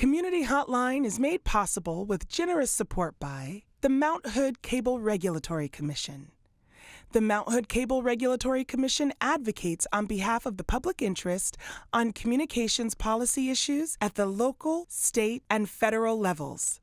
Community Hotline is made possible with generous support by the Mount Hood Cable Regulatory Commission. The Mount Hood Cable Regulatory Commission advocates on behalf of the public interest on communications policy issues at the local, state, and federal levels.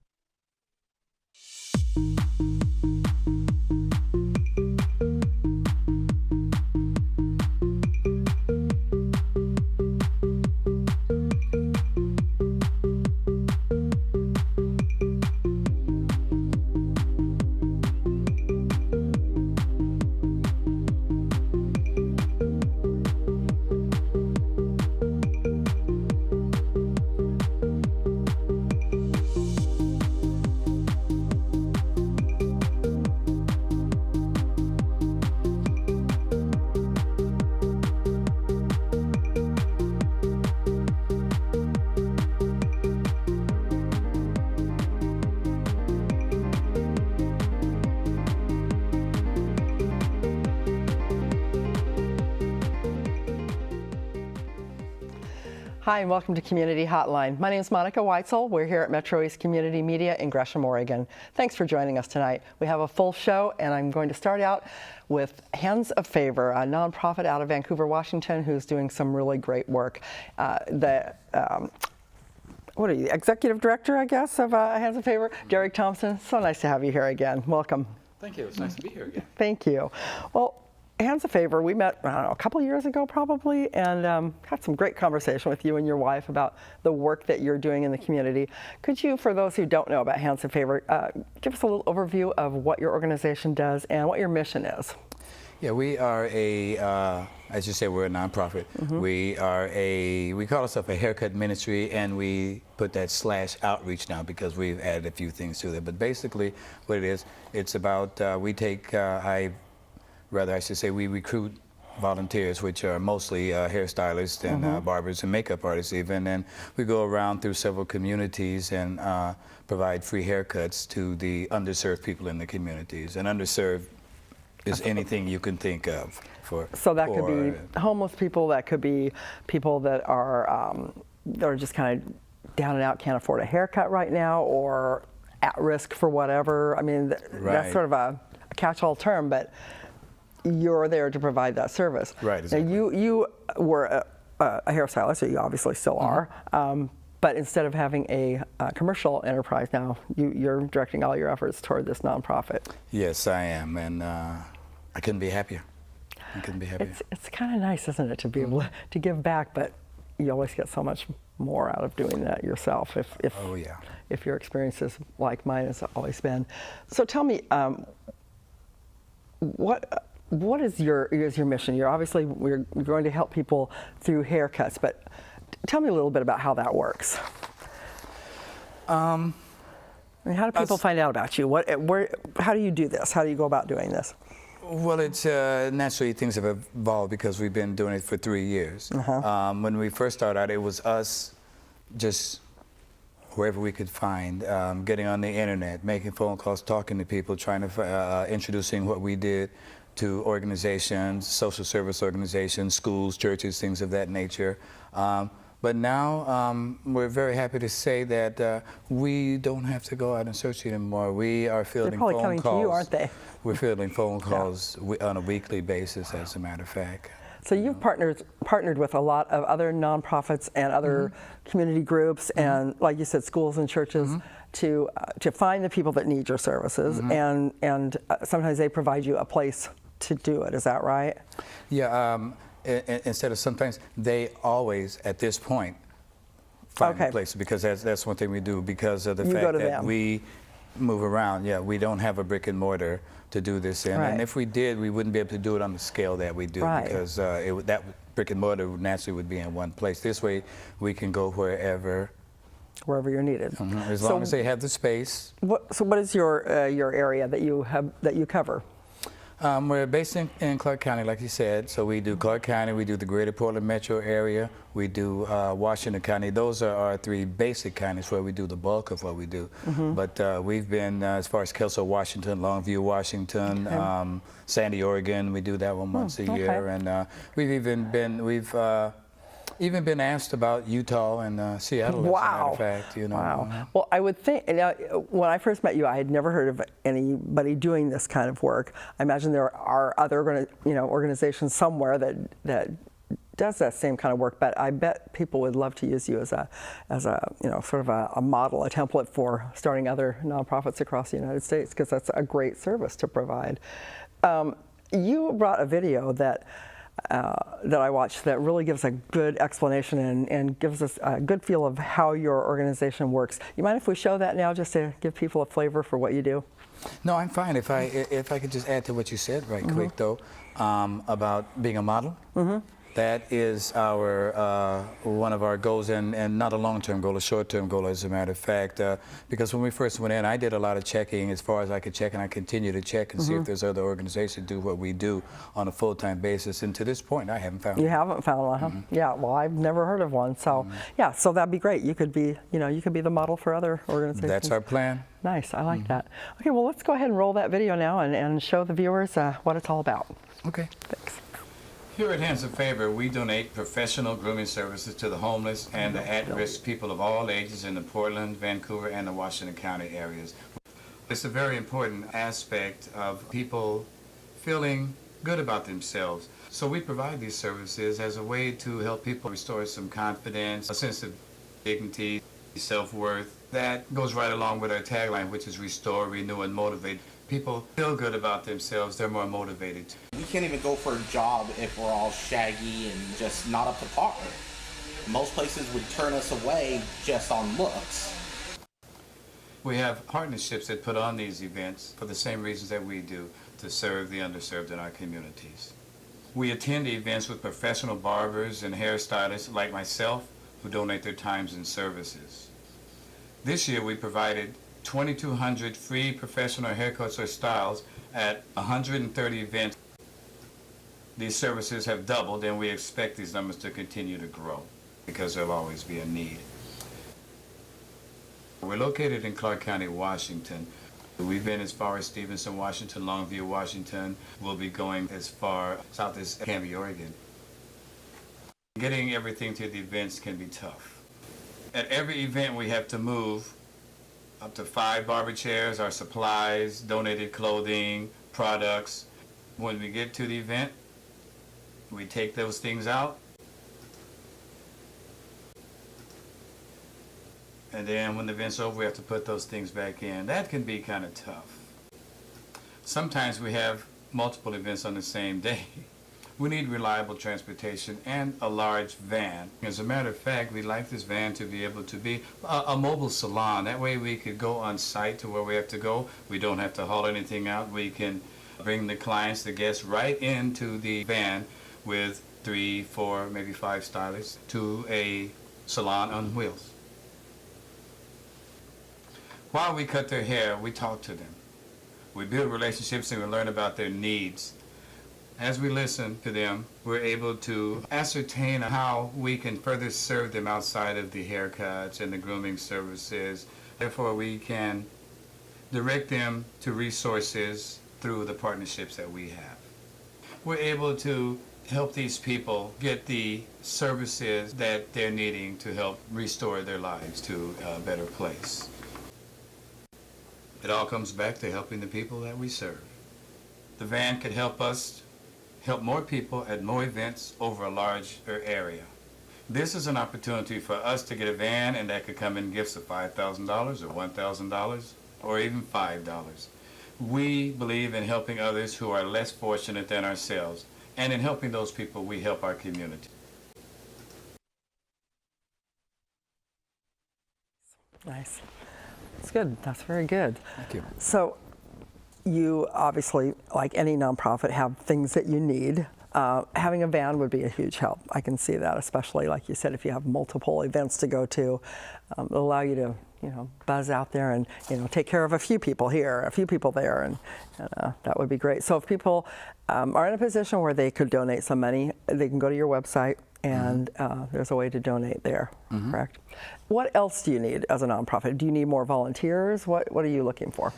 Hi, and welcome to Community Hotline. My name is Monica Weitzel. We're here at MetroEast Community Media in Gresham, Oregon. Thanks for joining us tonight. We have a full show, and I'm going to start out with Hands of Favor, a nonprofit out of Vancouver, Washington, who's doing some really great work. What are you, executive director, I guess, of Hands of Favor? Derek Thompson, so nice to have you here again. Welcome. Thank you. It's nice to be here again. Thank you. Well, Hands of Favor, we met, I don't know, a couple years ago probably, and had some great conversation with you and your wife about the work that you're doing in the community. Could you, for those who don't know about Hands of Favor, give us a little overview of what your organization does and what your mission is? Yeah, we are as you say, we're a nonprofit. Mm-hmm. We call ourselves a haircut ministry, and we put that /outreach now because we've added a few things to it. But basically what it is, it's about, we recruit volunteers, which are mostly hairstylists and barbers and makeup artists even, and we go around through several communities and provide free haircuts to the underserved people in the communities. And underserved is anything you can think of. So that could be homeless people, that could be people that are just kind of down and out, can't afford a haircut right now, or at risk for whatever. I mean, that's sort of a catch-all term, but you're there to provide that service. Right. Exactly. Now, you were a hairstylist, so you obviously still are, but instead of having a commercial enterprise now, you're directing all your efforts toward this nonprofit. Yes, I am, and I couldn't be happier. I couldn't be happier. It's kind of nice, isn't it, to be able to give back, but you always get so much more out of doing that yourself if your experience is like mine has always been. So tell me, what is your mission? You're obviously, we're going to help people through haircuts, but tell me a little bit about how that works. I mean, how do people find out about you? How do you do this? How do you go about doing this? Well, it's naturally things have evolved because we've been doing it for 3 years. When we first started out, it was us just wherever we could find, getting on the internet, making phone calls, talking to people, trying to introducing what we did to organizations, social service organizations, schools, churches, things of that nature. But now we're very happy to say that we don't have to go out and search anymore. We are fielding phone calls. They're probably coming to you, aren't they? We're fielding phone calls on a weekly basis, as a matter of fact. So you've partnered with a lot of other nonprofits and other community groups, and like you said, schools and churches, to find the people that need your services, and sometimes they provide you a place to do it. Is that right? Yeah. Instead of sometimes, they always, at this point, find a place, because that's one thing we do, because of the fact that we move around. Yeah, we don't have a brick and mortar to do this in, and if we did, we wouldn't be able to do it on the scale that we do, because that brick and mortar naturally would be in one place. This way, we can go wherever you're needed. As long as they have the space. So what is your area that you cover? We're based in Clark County, like you said. So we do Clark County, we do the greater Portland metro area, we do Washington County. Those are our 3 basic counties where we do the bulk of what we do. But we've been as far as Kelso, Washington, Longview, Washington, Sandy, Oregon. We do that one once a year. And we've Even been asked about Utah and Seattle, as a matter of fact. You know. Wow. Well, I would think, when I first met you, I had never heard of anybody doing this kind of work. I imagine there are other organizations somewhere that does that same kind of work, but I bet people would love to use you as a sort of a model, a template for starting other nonprofits across the United States, because that's a great service to provide. You brought a video that I watched that really gives a good explanation and gives us a good feel of how your organization works. You mind if we show that now, just to give people a flavor for what you do? No, I'm fine. If I could just add to what you said right quick, though, about being a model. That is our one of our goals, and not a long-term goal, a short-term goal, as a matter of fact. Because when we first went in, I did a lot of checking as far as I could check, and I continue to check and see if there's other organizations do what we do on a full-time basis. And to this point, I haven't found. You haven't found one, huh? Yeah. Well, I've never heard of one. So yeah. So that'd be great. You could be, you could be the model for other organizations. That's our plan. Nice. I like that. Okay. Well, let's go ahead and roll that video now and show the viewers what it's all about. Okay. Thanks. Here at Hands of Favor, we donate professional grooming services to the homeless and the at-risk people of all ages in the Portland, Vancouver, and the Washington County areas. It's a very important aspect of people feeling good about themselves. So we provide these services as a way to help people restore some confidence, a sense of dignity, self-worth. That goes right along with our tagline, which is restore, renew, and motivate. People feel good about themselves, they're more motivated. We can't even go for a job if we're all shaggy and just not up to par. Most places would turn us away just on looks. We have partnerships that put on these events for the same reasons that we do, to serve the underserved in our communities. We attend events with professional barbers and hairstylists like myself who donate their times and services. This year we provided 2,200 free professional haircuts or styles at 130 events. These services have doubled, and we expect these numbers to continue to grow because there'll always be a need. We're located in Clark County, Washington. We've been as far as Stevenson, Washington, Longview, Washington. We'll be going as far south as Canby, Oregon. Getting everything to the events can be tough. At every event we have to move up to 5 barber chairs, our supplies, donated clothing, products. When we get to the event, we take those things out. And then when the event's over, we have to put those things back in. That can be kind of tough. Sometimes we have multiple events on the same day. We need reliable transportation and a large van. As a matter of fact, we'd like this van to be able to be a mobile salon. That way we could go on site to where we have to go. We don't have to haul anything out. We can bring the clients, the guests, right into the van with 3, 4, maybe 5 stylists to a salon on wheels. While we cut their hair, we talk to them. We build relationships and we learn about their needs. As we listen to them, we're able to ascertain how we can further serve them outside of the haircuts and the grooming services. Therefore, we can direct them to resources through the partnerships that we have. We're able to help these people get the services that they're needing to help restore their lives to a better place. It all comes back to helping the people that we serve. The van could help us help more people at more events over a larger area. This is an opportunity for us to get a van, and that could come in gifts of $5,000 or $1,000 or even $5. We believe in helping others who are less fortunate than ourselves, and in helping those people, we help our community. Nice. That's good. That's very good. Thank you. So you obviously, like any nonprofit, have things that you need. Having a van would be a huge help. I can see that, especially like you said, if you have multiple events to go to, it'll allow you to, buzz out there and, take care of a few people here, a few people there, and that would be great. So if people are in a position where they could donate some money, they can go to your website, and there's a way to donate there, correct? What else do you need as a nonprofit? Do you need more volunteers? What are you looking for?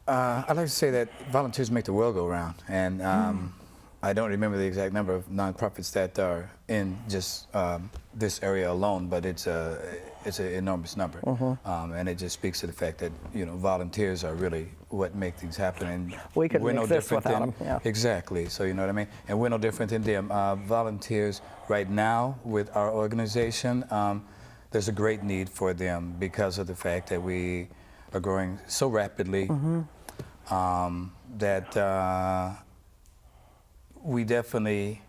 I'd like to say that volunteers make the world go round, and I don't remember the exact number of nonprofits that are in just this area alone, but it's an enormous number, and it just speaks to the fact that volunteers are really what make things happen, and we couldn't we're no exist different without than them. Yeah. exactly. So you know what I mean, and we're no different than them. Volunteers right now with our organization, there's a great need for them because of the fact that we are growing so rapidly that. We definitely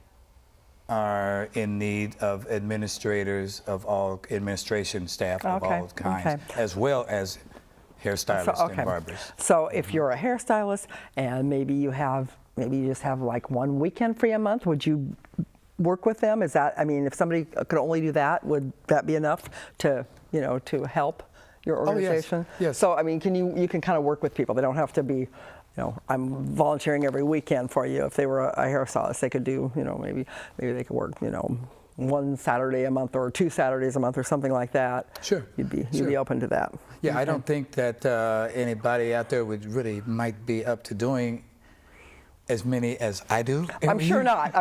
are in need of administrators of all administration staff of all kinds, as well as hairstylists and barbers. So if you're a hairstylist and maybe you just have like one weekend free a month, would you work with them? Is that, I mean, if somebody could only do that, would that be enough to to help your organization? Oh, yes. So I mean, you can kind of work with people. They don't have to be. I'm volunteering every weekend for you. If they were a hairstylist, they could do, maybe they could work, one Saturday a month or 2 Saturdays a month or something like that. Sure. You'd be open to that. Yeah, I don't think that anybody out there might be up to doing as many as I do. I'm sure not.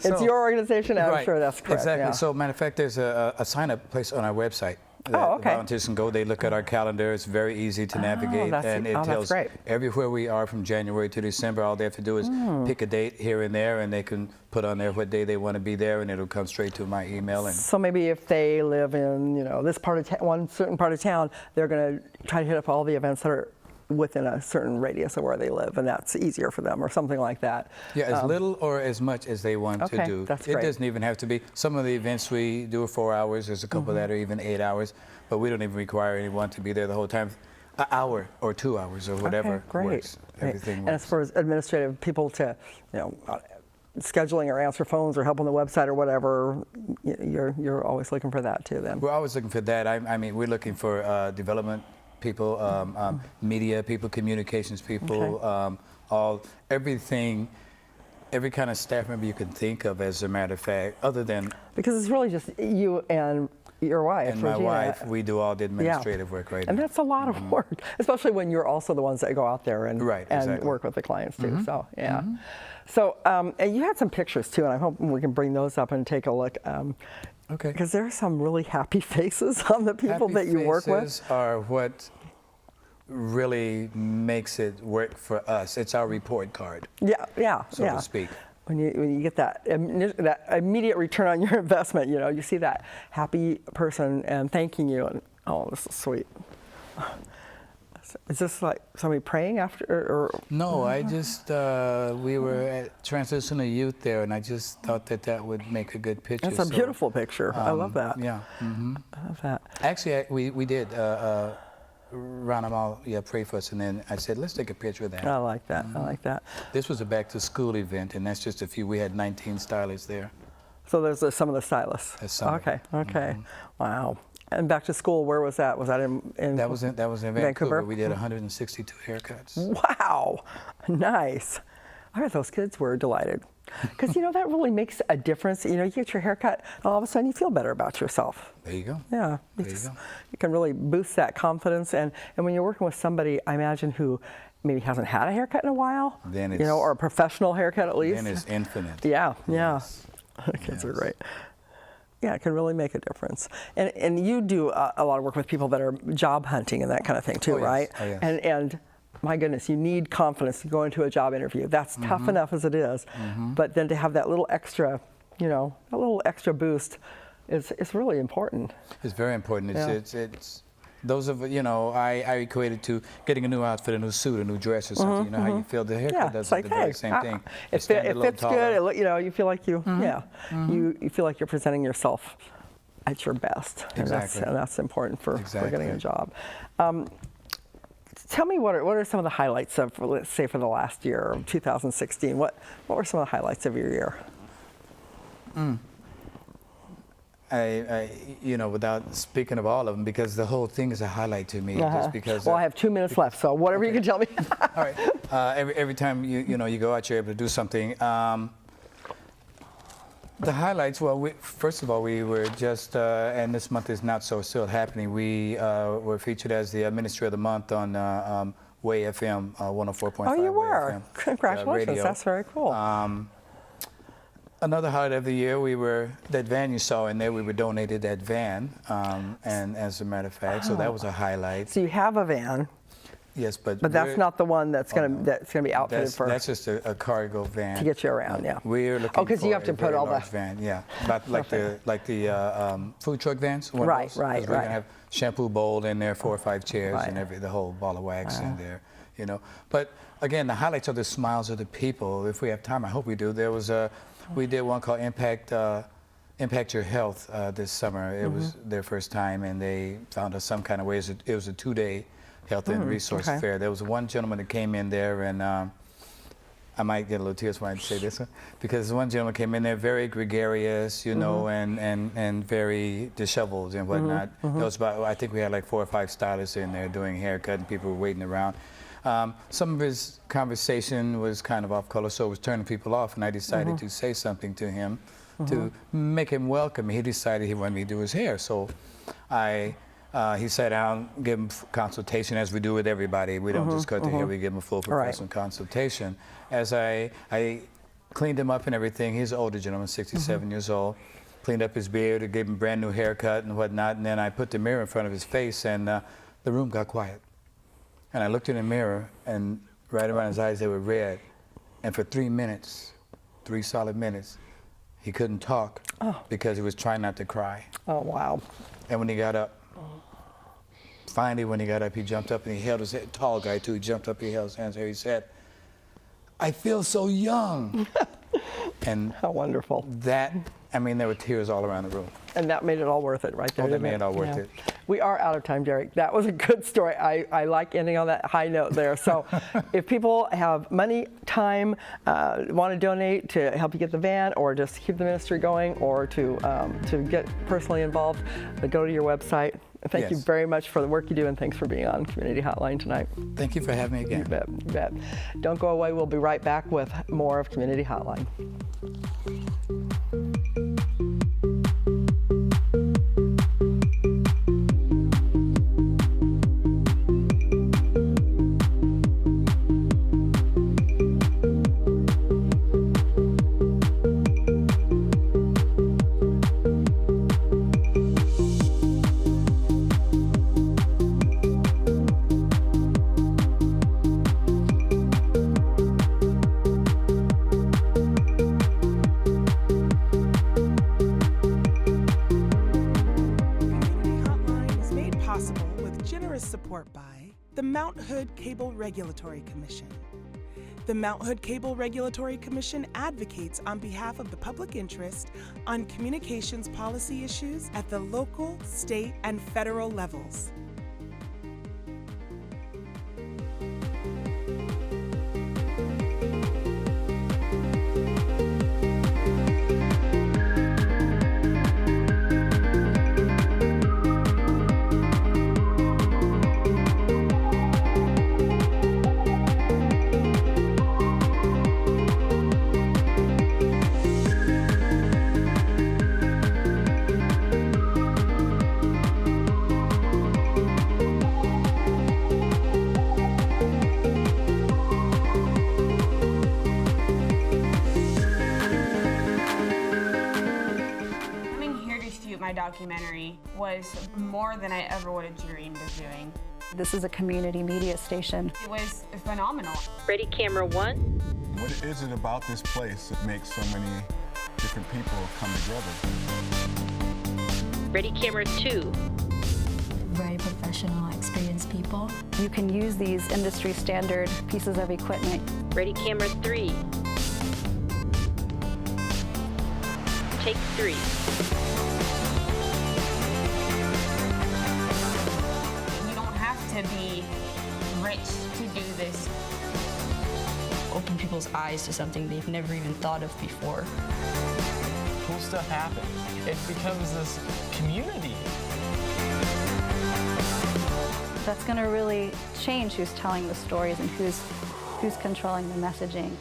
It's your organization, and I'm sure that's correct. Exactly. Yeah. So, matter of fact, there's a sign-up place on our website. The volunteers can go. They look at our calendar. It's very easy to navigate, and it tells everywhere we are from January to December. All they have to do is pick a date here and there, and they can put on there what day they want to be there, and it'll come straight to my email. And so maybe if they live in this part of one certain part of town, they're going to try to hit up all the events that are within a certain radius of where they live, and that's easier for them, or something like that. Yeah, as little or as much as they want to do. That's it great. Doesn't even have to be. Some of the events we do are 4 hours. There's a couple that are even 8 hours, but we don't even require anyone to be there the whole time. An hour or 2 hours or whatever works. Everything works. And as far as administrative people to, scheduling or answer phones or help on the website or whatever, you're always looking for that too. Then we're always looking for that. I mean, we're looking for development people, media people, communications people, everything, every kind of staff member you can think of, as a matter of fact, other than... Because it's really just you and your wife. And my wife, we do all the administrative work right now. And that's a lot of work, especially when you're also the ones that go out there and work with the clients too. So, yeah. So, and you had some pictures too, and I hope we can bring those up and take a look. Okay. Because there are some really happy faces on the people that you work with. Happy faces are what really makes it work for us. It's our report card. So to speak. When you get that immediate return on your investment, you see that happy person and thanking you, and oh, this is sweet. Is this like somebody praying after, or? No, I just, we were at Transitional Youth there, and I just thought that would make a good picture. That's a beautiful picture. I love that. Yeah. I love that. Actually, we did round them all, pray for us, and then I said, let's take a picture of that. I like that. I like that. This was a back-to-school event, and that's just a few. We had 19 stylists there. So there's some of the stylists. That's some. Okay. Wow. And back to school, where was that? Was that in That was in Vancouver. We did 162 haircuts. Wow, nice. I bet those kids were delighted. Because, that really makes a difference. You get your haircut, and all of a sudden you feel better about yourself. There you go. Yeah. There you go. You can really boost that confidence. And when you're working with somebody, I imagine, who maybe hasn't had a haircut in a while, then it's, or a professional haircut at least. Then it's infinite. Yeah. Yes. Kids are great. Yeah, it can really make a difference. And you do a lot of work with people that are job hunting and that kind of thing too, right? Oh, yes. And my goodness, you need confidence to go into a job interview. That's tough enough as it is. But then to have that little extra, boost is really important. It's very important. It's those of, I equate it to getting a new outfit, a new suit, a new dress or something. You know how you feel. The haircut does the very same thing. It fits good. You feel like you feel like you're presenting yourself at your best. Exactly. And that's important for getting a job. Tell me, what are some of the highlights of, let's say, for the last year, 2016? What were some of the highlights of your year? I without speaking of all of them, because the whole thing is a highlight to me. Just because. Well, I have 2 minutes left, so whatever you can tell me. All right. Every time you go out, you're able to do something. The highlights. Well, first of all, we were just, and this month is not still happening. We were featured as the Ministry of the Month on Way FM, 104.5. Oh, you Way were. FM, Congratulations. radio. That's very cool. Another highlight of the year, that van you saw in there, we were donated that van, and as a matter of fact, so that was a highlight. So you have a van, Yes, but that's not the one that's going no. to be outfitted that's just a cargo van to get you around. Yeah. We're looking because you for have to a put very all the large van, yeah, about like the food truck vans. one of Right, those, right, 'cause we're right. gonna have shampoo bowl in there, 4 or 5 chairs, Right. and the whole ball of wax in there, you know. But again, the highlights are the smiles of the people. If we have time, I hope we do. We did one called Impact Your Health this summer. It was their first time, and they found us some kind of ways. It was a 2-day health and resource okay. fair. There was one gentleman that came in there, and I might get a little tears when I say this one, because one gentleman came in there very gregarious, you know, and very disheveled and whatnot. There was I think we had like 4 or 5 stylists in there doing haircut, and people were waiting around. Some of his conversation was kind of off color, so it was turning people off, and I decided to say something to him to make him welcome. He decided he wanted me to do his hair, so he sat down, gave him consultation, as we do with everybody. We don't just cut the hair, we give him a full professional consultation. As I cleaned him up and everything, he's an older gentleman, 67 years old, cleaned up his beard, gave him a brand new haircut and whatnot, and then I put the mirror in front of his face, and the room got quiet. And I looked in the mirror, and right around his eyes, they were red. And for 3 minutes, 3 solid minutes, he couldn't talk because he was trying not to cry. Oh, wow. And when he got up, finally when he got up, he jumped up and he held his head, tall guy too, he jumped up, he held his hands there, he said, "I feel so young." And How wonderful. that, I mean, there were tears all around the room. And that made it all worth it right there. Oh, that didn't made it all worth it. We are out of time, Derek. That was a good story. I like ending on that high note there. So if people have money, time, want to donate to help you get the van, or just keep the ministry going, or to get personally involved, go to your website. Thank you Yes. very much for the work you do, and thanks for being on Community Hotline tonight. Thank you for having me again. You bet, you bet. Don't go away. We'll be right back with more of Community Hotline. Support by the Mount Hood Cable Regulatory Commission. The Mount Hood Cable Regulatory Commission advocates on behalf of the public interest on communications policy issues at the local, state, and federal levels. My documentary was more than I ever would have dreamed of doing. This is a community media station. It was phenomenal. Ready, camera 1. What is it about this place that makes so many different people come together? Ready, camera 2. Very professional, experienced people. You can use these industry standard pieces of equipment. Ready, camera 3. Take 3. To be rich to do this. Open people's eyes to something they've never even thought of before. Cool stuff happens. It becomes this community. That's going to really change who's telling the stories and who's controlling the messaging.